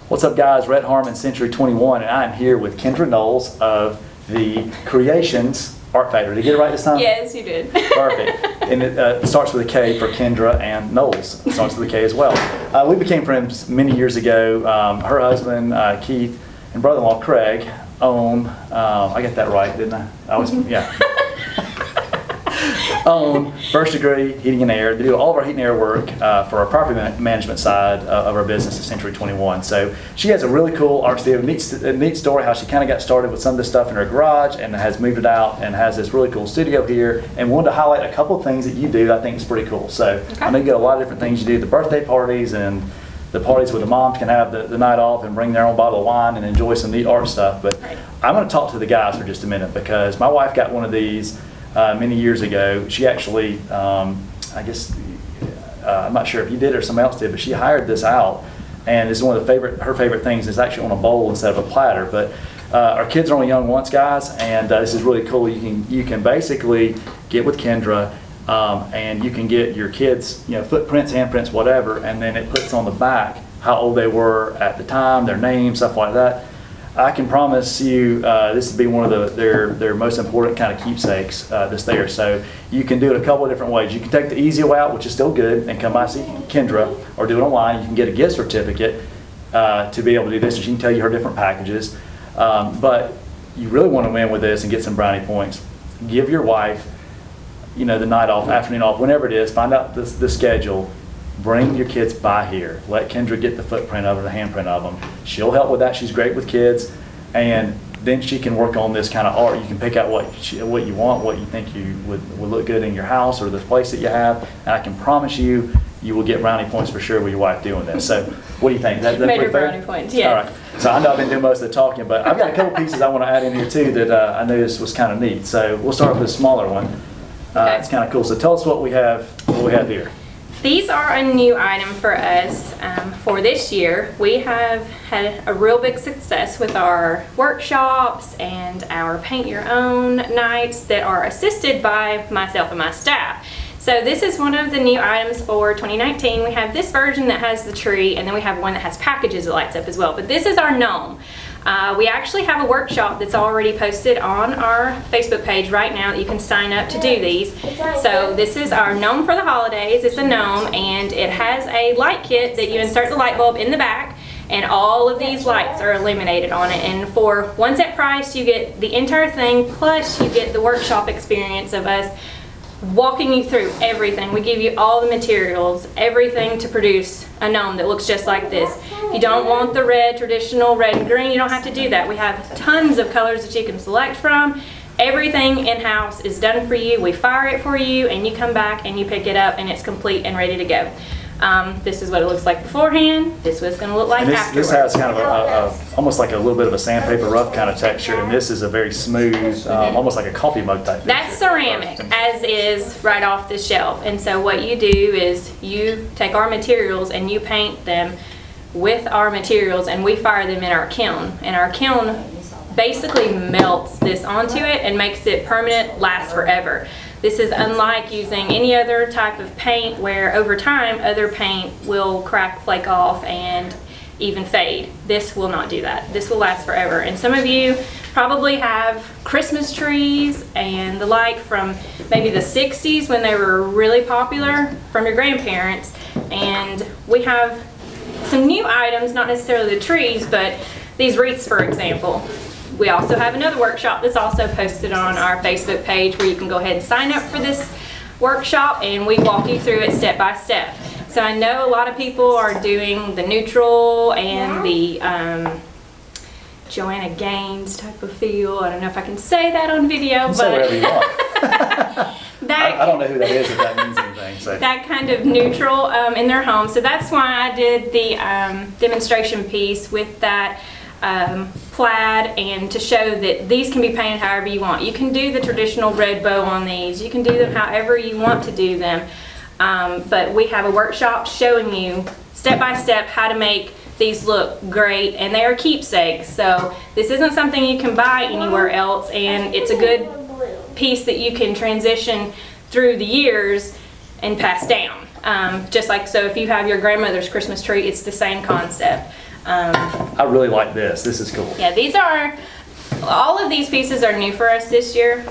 What's up, guys? Rett Harmon, Century 21, and I'm here with Kendra Knowles of the Kreations Art Factory. Did I get it right this time? Yes, you did. Perfect. And it starts with a K for Kendra, and Knowles starts with a K as well. We became friends many years ago. Her husband, Keith, and brother-in-law, Craig, own, I got that right, didn't I? Yeah. Own First Degree Heating and Air. They do all of our heating and air work for our property management side of our business at Century 21. So she has a really cool art studio. A neat story how she kind of got started with some of this stuff in her garage and has moved it out and has this really cool studio here. And wanted to highlight a couple of things that you do that I think is pretty cool. So I know you got a lot of different things you do, the birthday parties and the parties where the moms can have the night off and bring their own bottle of wine and enjoy some neat art stuff. But I'm going to talk to the guys for just a minute because my wife got one of these many years ago. She actually, I guess, I'm not sure if you did it or somebody else did, but she hired this out, and it's one of her favorite things is actually on a bowl instead of a platter. But our kids are only young once, guys, and this is really cool. You can basically get with Kendra, and you can get your kids, footprints, handprints, whatever, and then it puts on the back how old they were at the time, their name, stuff like that. I can promise you this would be one of their most important kind of keepsakes that's there. So you can do it a couple of different ways. You can take the easy way out, which is still good, and come by see Kendra, or do it online. You can get a gift certificate to be able to do this, and she can tell you her different packages. But you really want to win with this and get some brownie points. Give your wife, the night off, afternoon off, whenever it is. Find out the schedule. Bring your kids by here. Let Kendra get the footprint of her, the handprint of them. She'll help with that. She's great with kids, and then she can work on this kind of art. You can pick out what you want, what you think would look good in your house or the place that you have, and I can promise you will get brownie points for sure with your wife doing this. So what do you think? That Major brownie points, yes. All right. So I know I've been doing most of the talking, but I've got a couple pieces I want to add in here too that I noticed was kind of neat. So we'll start with a smaller one. Okay. It's kind of cool. So tell us what we have here. These are a new item for us for this year. We have had a real big success with our workshops and our paint your own nights that are assisted by myself and my staff. So this is one of the new items for 2019. We have this version that has the tree, and then we have one that has packages that lights up as well. But this is our gnome. We actually have a workshop that's already posted on our Facebook page right now that you can sign up to do these. So this is our gnome for the holidays. It's a gnome, and it has a light kit that you insert the light bulb in the back, and all of these lights are illuminated on it. And for one set price, you get the entire thing, plus you get the workshop experience of us walking you through everything. We give you all the materials, everything to produce a gnome that looks just like this. If you don't want the traditional red and green, you don't have to do that. We have tons of colors that you can select from. Everything in-house is done for you. We fire it for you, and you come back and you pick it up, and it's complete and ready to go. This is what it looks like beforehand. This is what it's going to look like afterwards. This has kind of almost like a little bit of a sandpaper rough kind of texture, and this is a very smooth, almost like a coffee mug type. That's ceramic, as is right off the shelf. And so what you do is you take our materials and you paint them with our materials, and we fire them in our kiln. And our kiln basically melts this onto it and makes it permanent, lasts forever. This is unlike using any other type of paint where over time other paint will crack, flake off, and even fade. This will not do that. This will last forever. And some of you probably have Christmas trees and the like from maybe the 60s when they were really popular from your grandparents. And we have some new items, not necessarily the trees, but these wreaths, for example. We also have another workshop that's also posted on our Facebook page where you can go ahead and sign up for this workshop, and we walk you through it step by step. So I know a lot of people are doing the neutral and the Joanna Gaines type of feel. I don't know if I can say that on video, but say whatever you want. I don't know who that is, if that means anything. So. That kind of neutral in their home. So that's why I did the demonstration piece with that plaid, and to show that these can be painted however you want. You can do the traditional red bow on these. You can do them however you want to do them. But we have a workshop showing you step by step how to make these look great, and they are keepsakes. So this isn't something you can buy anywhere else, and it's a good piece that you can transition through the years and pass down. Just like, so if you have your grandmother's Christmas tree, it's the same concept. I really like this. This is cool. Yeah, all of these pieces are new for us this year.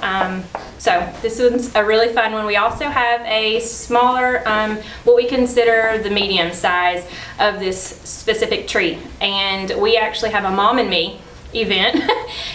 So this one's a really fun one. We also have a smaller, what we consider the medium size of this specific tree. And we actually have a Mom and Me event.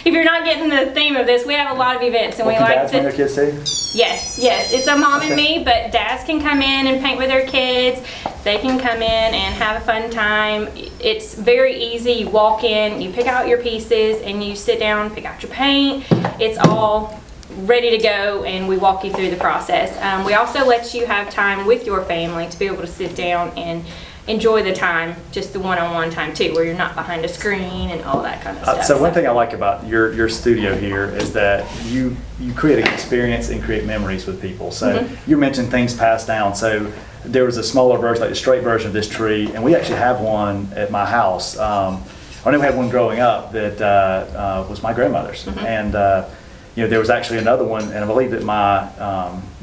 If you're not getting the theme of this, we have a lot of events, and we like to. Can dads bring their kids too? Yes, it's a Mom and Me, but dads can come in and paint with their kids. They can come in and have a fun time. It's very easy. You walk in, you pick out your pieces, and you sit down, pick out your paint. It's all ready to go, and we walk you through the process. We also let you have time with your family to be able to sit down and enjoy the time, just the one-on-one time too, where you're not behind a screen and all that kind of stuff. So one thing I like about your studio here is that you create an experience and create memories with people. So you mentioned things passed down. So there was a smaller version, like the straight version of this tree, and we actually have one at my house. I know we had one growing up that was my grandmother's, and there was actually another one, and I believe that my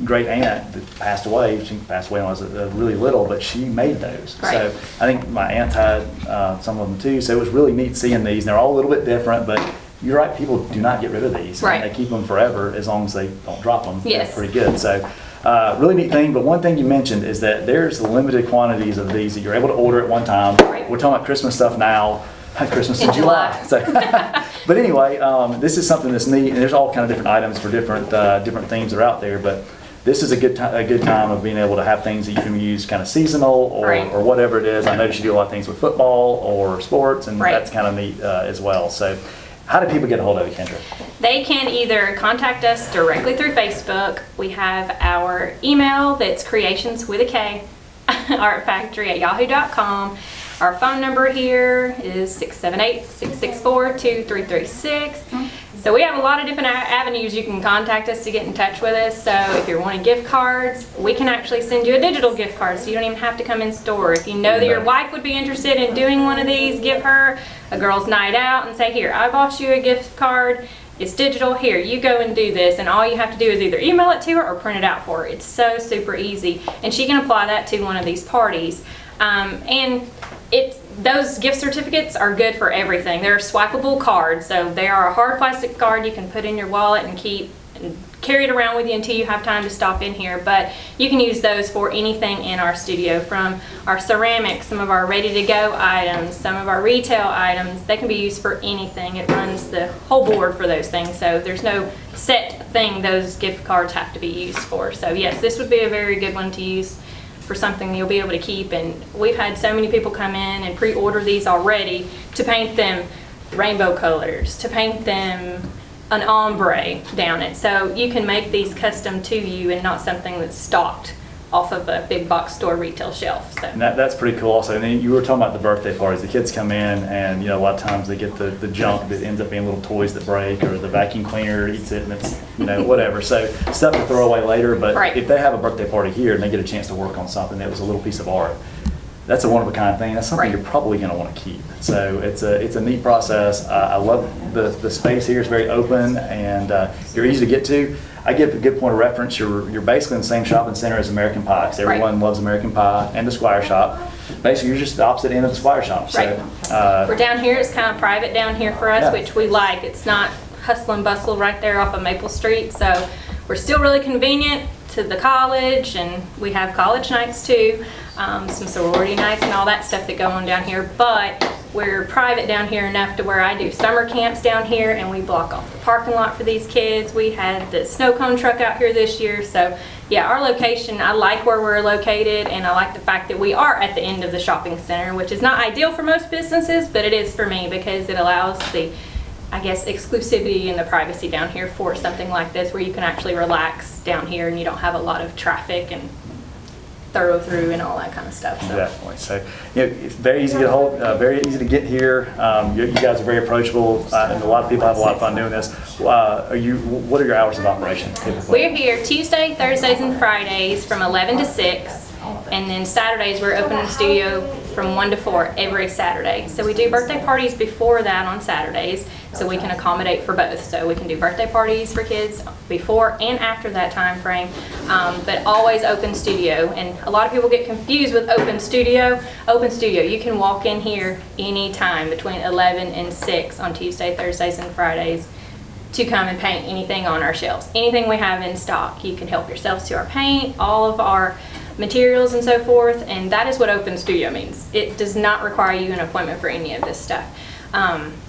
great aunt that passed away, she passed away when I was really little, but she made those. Right. So I think my aunt had some of them too, so it was really neat seeing these. And they're all a little bit different, but you're right, people do not get rid of these. Right. And they keep them forever as long as they don't drop them. Yes. They're pretty good. So really neat thing, but one thing you mentioned is that there's limited quantities of these that you're able to order at one time. Right. We're talking about Christmas stuff now. Christmas in In July. July. So, but anyway, this is something that's neat, and there's all kind of different items for different themes that are out there. But this is a good time of being able to have things that you can use kind of seasonal or whatever it is. I notice you do a lot of things with football or sports, and that's kind of neat as well. So, how do people get a hold of you, Kendra? They can either contact us directly through Facebook. We have our email that's Kreations with a K, artfactory@yahoo.com. Our phone number here is 678-664-2336. So we have a lot of different avenues you can contact us to get in touch with us. So if you're wanting gift cards, we can actually send you a digital gift card, so you don't even have to come in store. If you know that your wife would be interested in doing one of these, give her a girls' night out and say, here, I bought you a gift card. It's digital. Here, you go and do this, and all you have to do is either email it to her or print it out for her. It's so super easy, and she can apply that to one of these parties. And those gift certificates are good for everything. They're swipeable cards, so they are a hard plastic card you can put in your wallet and keep and carry it around with you until you have time to stop in here. But you can use those for anything in our studio, from our ceramics, some of our ready-to-go items, some of our retail items. They can be used for anything. It runs the whole board for those things, so there's no set thing those gift cards have to be used for. So yes, this would be a very good one to use for something you'll be able to keep. And we've had so many people come in and pre-order these already to paint them rainbow colors, to paint them an ombre down it. So you can make these custom to you and not something that's stocked off of a big box store retail shelf. So. And that's pretty cool also. And then you were talking about the birthday parties. The kids come in and, a lot of times they get the junk that ends up being little toys that break, or the vacuum cleaner eats it and it's, whatever. So stuff to throw away later. But if they have a birthday party here and they get a chance to work on something that was a little piece of art, that's a one-of-a-kind thing. That's something you're probably going to want to keep. So it's a neat process. I love the space here. It's very open, and you're easy to get to. I give a good point of reference. You're basically in the same shopping center as American Pie, because everyone loves American Pie and the Squire Shop. Basically, you're just the opposite end of the Squire Shop. So, we're down here. It's kind of private down here for us, which we like. It's not hustle and bustle right there off of Maple Street. So we're still really convenient to the college, and we have college nights too, some sorority nights and all that stuff that go on down here. But we're private down here enough to where I do summer camps down here, and we block off the parking lot for these kids. We had the snow cone truck out here this year. So yeah, our location, I like where we're located, and I like the fact that we are at the end of the shopping center, which is not ideal for most businesses, but it is for me because it allows the, I guess, exclusivity and the privacy down here for something like this, where you can actually relax down here and you don't have a lot of traffic and thorough through and all that kind of stuff. So. Definitely. So it's very easy to get hold, very easy to get here. You guys are very approachable, and a lot of people have a lot of fun doing this. What are your hours of operation typically? We're here Tuesday, Thursdays, and Fridays from 11 to 6. And then Saturdays, we're open in the studio from 1 to 4 every Saturday. So we do birthday parties before that on Saturdays, so we can accommodate for both. So we can do birthday parties for kids before and after that time frame, but always open studio. And a lot of people get confused with open studio. Open studio, you can walk in here anytime between 11 and 6 on Tuesday, Thursdays, and Fridays to come and paint anything on our shelves. Anything we have in stock, you can help yourselves to our paint, all of our materials and so forth, and that is what open studio means. It does not require you an appointment for any of this stuff.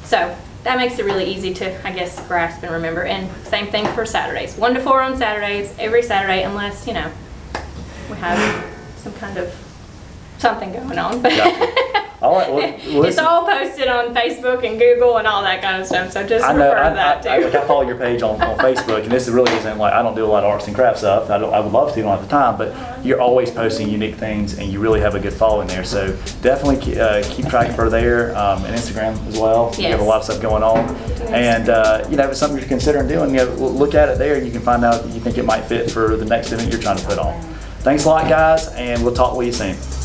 So that makes it really easy to, I guess, grasp and remember. And same thing for Saturdays. 1 to 4 on Saturdays, every Saturday, unless, you know, we have some kind of something going on. But all right, well, it's all posted on Facebook and Google and all that kind of stuff, so just refer to that too. I follow your page on Facebook, and this really isn't like, I don't do a lot of arts and crafts stuff. I would love to, don't have the time, but you're always posting unique things, and you really have a good following there. So definitely keep tracking for there, and Instagram as well. Yes. You have a lot of stuff going on, and you know, if it's something you're considering doing, you know, look at it there, and you can find out if you think it might fit for the next event you're trying to put on. Thanks a lot, guys, and we'll talk with you soon.